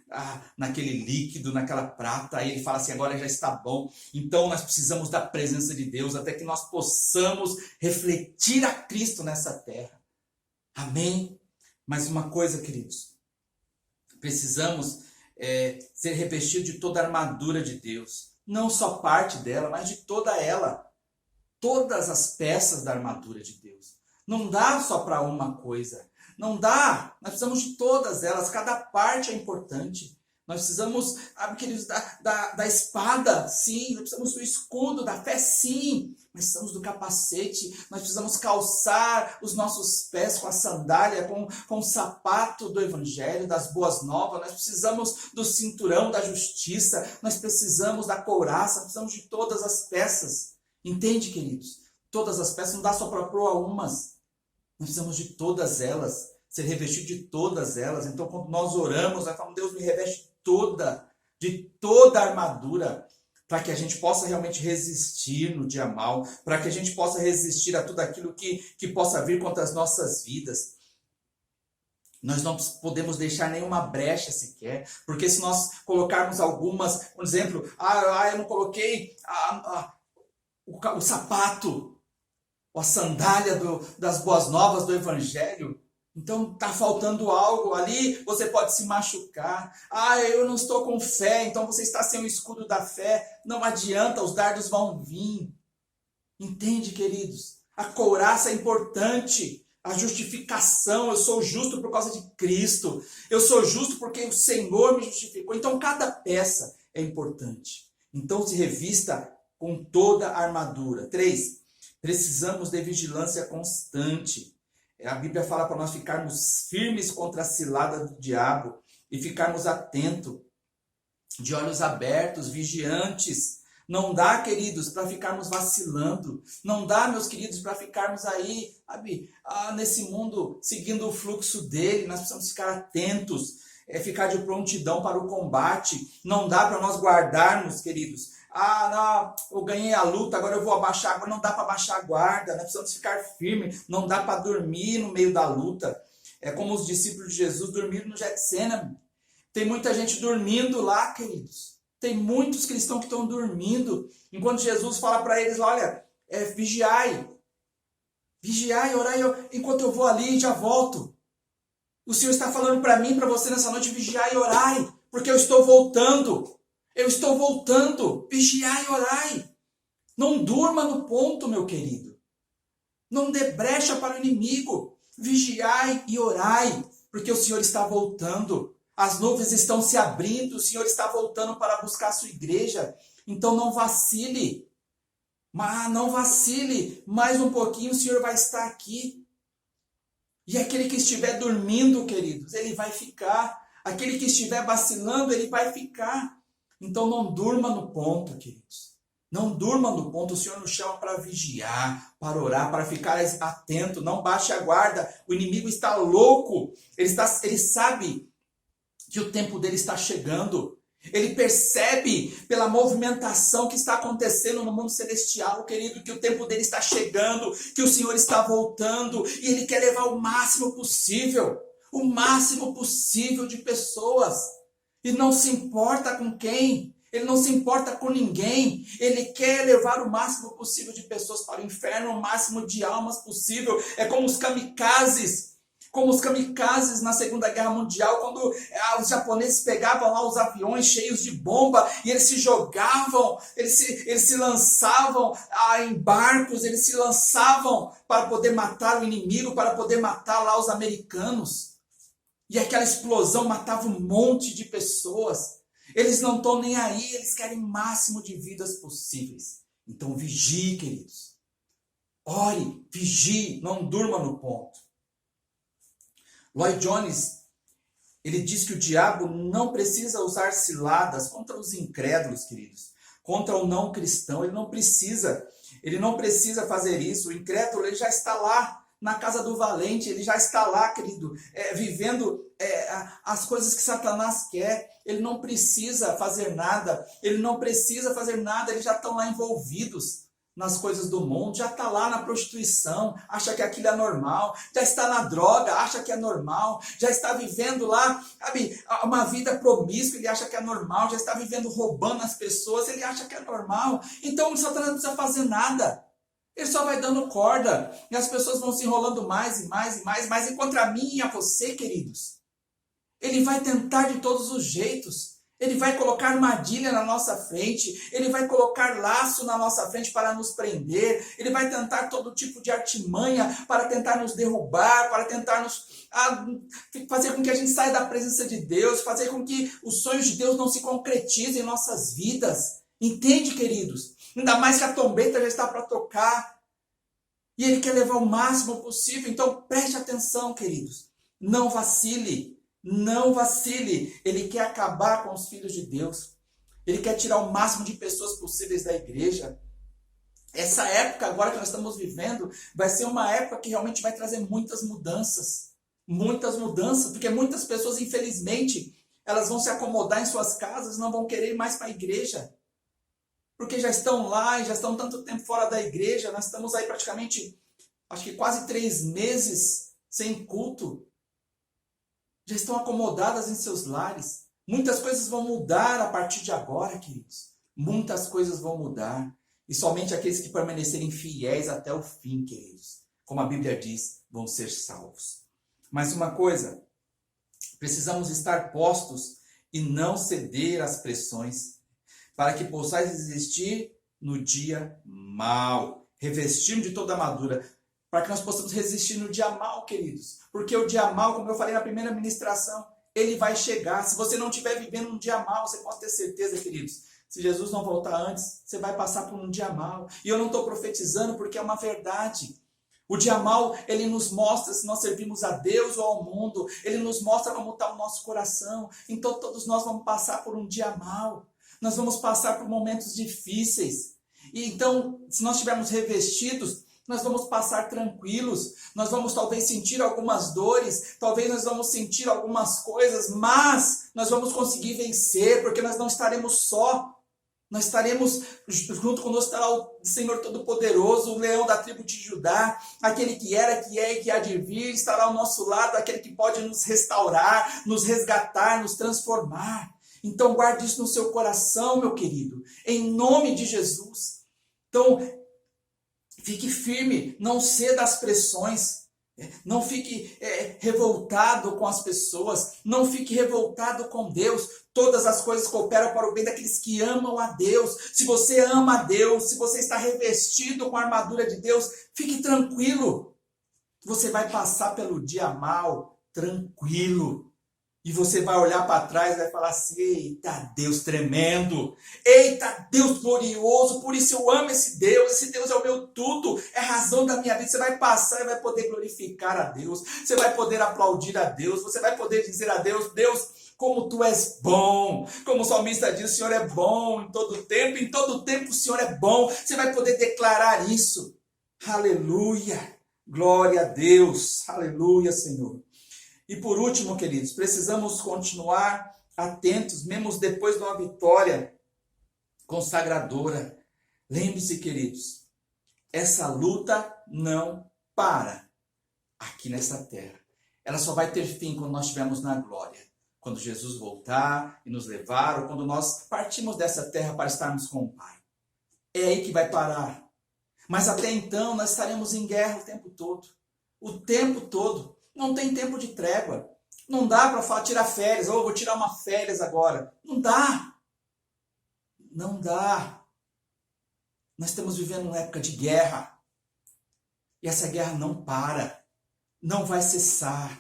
naquele líquido, naquela prata. Aí ele fala assim, agora já está bom. Então nós precisamos da presença de Deus até que nós possamos refletir a Cristo nessa terra. Amém? Mas uma coisa, queridos, precisamos ser revestidos de toda a armadura de Deus. Não só parte dela, mas de toda ela. Todas as peças da armadura de Deus. Não dá só para uma coisa. Não dá. Nós precisamos de todas elas. Cada parte é importante. Nós precisamos, queridos, da espada, sim. Nós precisamos do escudo, da fé, sim. Nós precisamos do capacete. Nós precisamos calçar os nossos pés com a sandália, com o sapato do evangelho, das boas novas. Nós precisamos do cinturão da justiça. Nós precisamos da couraça. Nós precisamos de todas as peças. Entende, queridos? Todas as peças. Não dá só para pôr umas. Nós precisamos de todas elas. Ser revestido de todas elas. Então, quando nós oramos, nós falamos, Deus me reveste de toda a armadura, para que a gente possa realmente resistir no dia mal, para que a gente possa resistir a tudo aquilo que possa vir contra as nossas vidas. Nós não podemos deixar nenhuma brecha sequer, porque se nós colocarmos algumas, por exemplo, eu não coloquei o sapato, a sandália das boas novas do evangelho, então está faltando algo ali, você pode se machucar. Eu não estou com fé, então você está sem o escudo da fé. Não adianta, os dardos vão vir. Entende, queridos? A couraça é importante. A justificação, eu sou justo por causa de Cristo. Eu sou justo porque o Senhor me justificou. Então cada peça é importante. Então se revista com toda a armadura. 3. Precisamos de vigilância constante. A Bíblia fala para nós ficarmos firmes contra a cilada do diabo e ficarmos atentos, de olhos abertos, vigiantes. Não dá, queridos, para ficarmos vacilando. Não dá, meus queridos, para ficarmos aí, nesse mundo, seguindo o fluxo dele. Nós precisamos ficar atentos, ficar de prontidão para o combate. Não dá para nós guardarmos, queridos. Não, eu ganhei a luta, agora eu vou abaixar. Agora não dá para abaixar a guarda, nós precisamos ficar firmes. Não dá para dormir no meio da luta. É como os discípulos de Jesus dormiram no Getsêmani. Tem muita gente dormindo lá, queridos. Tem muitos cristãos que estão dormindo. Enquanto Jesus fala para eles, olha, vigiai. Vigiai, orai, enquanto eu vou ali e já volto. O Senhor está falando para mim, para você nessa noite, vigiai e orai. Porque eu estou voltando. Eu estou voltando, vigiai e orai. Não durma no ponto, meu querido. Não dê brecha para o inimigo. Vigiai e orai, porque o Senhor está voltando. As nuvens estão se abrindo, o Senhor está voltando para buscar a sua igreja. Então não vacile. Não vacile. Mais um pouquinho o Senhor vai estar aqui. E aquele que estiver dormindo, queridos, ele vai ficar. Aquele que estiver vacilando, ele vai ficar. Então não durma no ponto, queridos. Não durma no ponto. O Senhor nos chama para vigiar, para orar, para ficar atento. Não baixe a guarda. O inimigo está louco. Ele sabe que o tempo dele está chegando. Ele percebe pela movimentação que está acontecendo no mundo celestial, querido, que o tempo dele está chegando, que o Senhor está voltando. E ele quer levar o máximo possível de pessoas. E não se importa com quem, ele não se importa com ninguém, ele quer levar o máximo possível de pessoas para o inferno, o máximo de almas possível. É como os kamikazes na Segunda Guerra Mundial, quando os japoneses pegavam lá os aviões cheios de bomba e eles se jogavam, eles se lançavam em barcos, eles se lançavam para poder matar o inimigo, para poder matar lá os americanos. E aquela explosão matava um monte de pessoas. Eles não estão nem aí, eles querem o máximo de vidas possíveis. Então vigie, queridos. Ore, vigie, não durma no ponto. Lloyd Jones, ele diz que o diabo não precisa usar ciladas contra os incrédulos, queridos. Contra o não cristão, ele não precisa fazer isso. O incrédulo, ele já está lá. Na casa do valente, ele já está lá, querido, vivendo as coisas que Satanás quer. Ele não precisa fazer nada, eles já estão lá envolvidos nas coisas do mundo, já está lá na prostituição, acha que aquilo é normal, já está na droga, acha que é normal, já está vivendo lá, sabe, uma vida promíscua, ele acha que é normal, já está vivendo roubando as pessoas, ele acha que é normal. Então o Satanás não precisa fazer nada. Ele só vai dando corda e as pessoas vão se enrolando mais e mais e mais. E contra mim e a você, queridos, ele vai tentar de todos os jeitos. Ele vai colocar armadilha na nossa frente, ele vai colocar laço na nossa frente para nos prender, ele vai tentar todo tipo de artimanha para tentar nos derrubar, para tentar fazer com que a gente saia da presença de Deus, fazer com que os sonhos de Deus não se concretizem em nossas vidas. Entende, queridos? Ainda mais que a trombeta já está para tocar. E ele quer levar o máximo possível. Então preste atenção, queridos. Não vacile. Não vacile. Ele quer acabar com os filhos de Deus. Ele quer tirar o máximo de pessoas possíveis da igreja. Essa época agora que nós estamos vivendo vai ser uma época que realmente vai trazer muitas mudanças. Muitas mudanças. Porque muitas pessoas, infelizmente, elas vão se acomodar em suas casas e não vão querer ir mais para a igreja. Porque já estão lá e já estão tanto tempo fora da igreja. Nós estamos aí praticamente, acho que quase 3 meses sem culto. Já estão acomodadas em seus lares. Muitas coisas vão mudar a partir de agora, queridos. Muitas coisas vão mudar. E somente aqueles que permanecerem fiéis até o fim, queridos, como a Bíblia diz, vão ser salvos. Mas uma coisa, precisamos estar postos e não ceder às pressões, para que possais resistir no dia mau, revestindo de toda a armadura, para que nós possamos resistir no dia mau, queridos. Porque o dia mau, como eu falei na primeira ministração, ele vai chegar. Se você não estiver vivendo um dia mau, você pode ter certeza, queridos, se Jesus não voltar antes, você vai passar por um dia mau. E eu não estou profetizando porque é uma verdade. O dia mau, ele nos mostra se nós servimos a Deus ou ao mundo. Ele nos mostra como está o nosso coração. Então todos nós vamos passar por um dia mau. Nós vamos passar por momentos difíceis. E então, se nós estivermos revestidos, nós vamos passar tranquilos. Nós vamos talvez sentir algumas dores, talvez nós vamos sentir algumas coisas, mas nós vamos conseguir vencer, porque nós não estaremos só. Nós estaremos, junto conosco estará o Senhor Todo-Poderoso, o leão da tribo de Judá, aquele que era, que é e que há de vir, estará ao nosso lado, aquele que pode nos restaurar, nos resgatar, nos transformar. Então guarde isso no seu coração, meu querido, em nome de Jesus. Então, fique firme, não ceda às pressões, não fique revoltado com as pessoas, não fique revoltado com Deus. Todas as coisas cooperam para o bem daqueles que amam a Deus. Se você ama a Deus, se você está revestido com a armadura de Deus, fique tranquilo. Você vai passar pelo dia mau, tranquilo. E você vai olhar para trás e vai falar assim, eita Deus tremendo, eita Deus glorioso, por isso eu amo esse Deus é o meu tudo, é a razão da minha vida. Você vai passar e vai poder glorificar a Deus, você vai poder aplaudir a Deus, você vai poder dizer a Deus, Deus, como tu és bom, como o salmista diz, o Senhor é bom em todo tempo o Senhor é bom, você vai poder declarar isso. Aleluia, glória a Deus, aleluia, Senhor. E por último, queridos, precisamos continuar atentos, mesmo depois de uma vitória consagradora. Lembre-se, queridos, essa luta não para aqui nessa terra. Ela só vai ter fim quando nós estivermos na glória. Quando Jesus voltar e nos levar, ou quando nós partimos dessa terra para estarmos com o Pai. É aí que vai parar. Mas até então nós estaremos em guerra o tempo todo. O tempo todo. Não tem tempo de trégua. Não dá para tirar férias. Ou vou tirar uma férias agora. Não dá. Não dá. Nós estamos vivendo uma época de guerra. E essa guerra não para. Não vai cessar.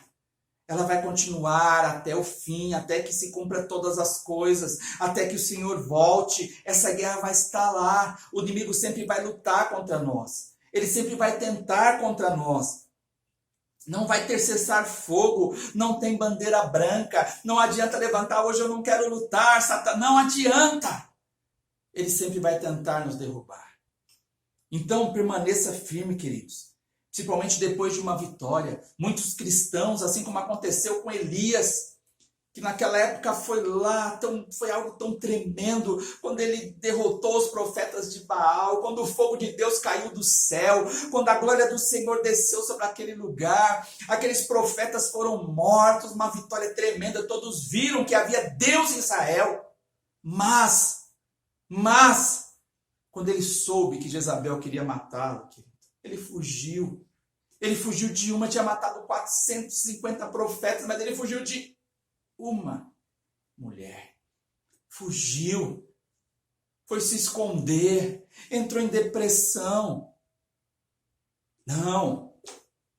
Ela vai continuar até o fim, até que se cumpra todas as coisas, até que o Senhor volte. Essa guerra vai estar lá. O inimigo sempre vai lutar contra nós. Ele sempre vai tentar contra nós. Não vai ter cessar-fogo, não tem bandeira branca, não adianta levantar, hoje eu não quero lutar, Satanás, não adianta. Ele sempre vai tentar nos derrubar. Então permaneça firme, queridos. Principalmente depois de uma vitória. Muitos cristãos, assim como aconteceu com Elias, que naquela época foi algo tão tremendo, quando ele derrotou os profetas de Baal, quando o fogo de Deus caiu do céu, quando a glória do Senhor desceu sobre aquele lugar, aqueles profetas foram mortos, uma vitória tremenda, todos viram que havia Deus em Israel, mas, quando ele soube que Jezabel queria matá-lo, ele fugiu de uma, tinha matado 450 profetas, mas ele fugiu de uma mulher. fugiu, foi se esconder, entrou em depressão. Não,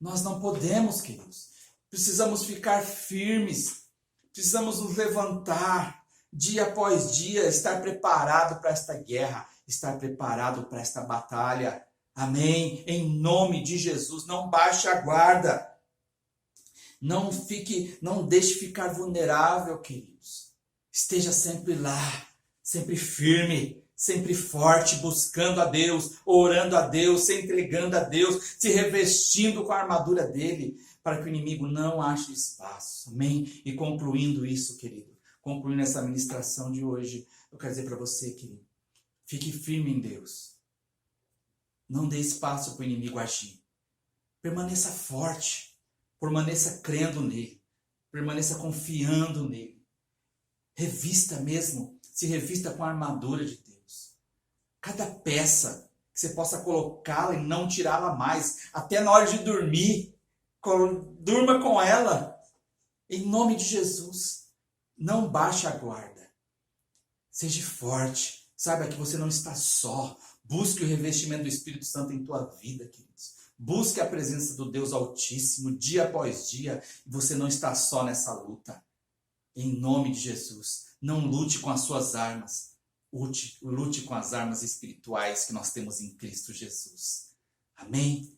nós não podemos, queridos. Precisamos ficar firmes, precisamos nos levantar dia após dia, estar preparado para esta guerra, estar preparado para esta batalha. Amém? Em nome de Jesus, não baixe a guarda. Não deixe ficar vulnerável, queridos. Esteja sempre lá, sempre firme, sempre forte, buscando a Deus, orando a Deus, se entregando a Deus, se revestindo com a armadura dele, para que o inimigo não ache espaço. Amém? E concluindo isso, querido, concluindo essa ministração de hoje, eu quero dizer para você, querido, fique firme em Deus. Não dê espaço para o inimigo agir. Permaneça forte, permaneça crendo nele, permaneça confiando nele. Revista mesmo, se revista com a armadura de Deus. Cada peça que você possa colocá-la e não tirá-la mais, até na hora de dormir, durma com ela. Em nome de Jesus, não baixe a guarda. Seja forte, saiba que você não está só. Busque o revestimento do Espírito Santo em tua vida, queridos. Busque a presença do Deus Altíssimo dia após dia. Você não está só nessa luta. Em nome de Jesus, não lute com as suas armas. Lute com as armas espirituais que nós temos em Cristo Jesus. Amém?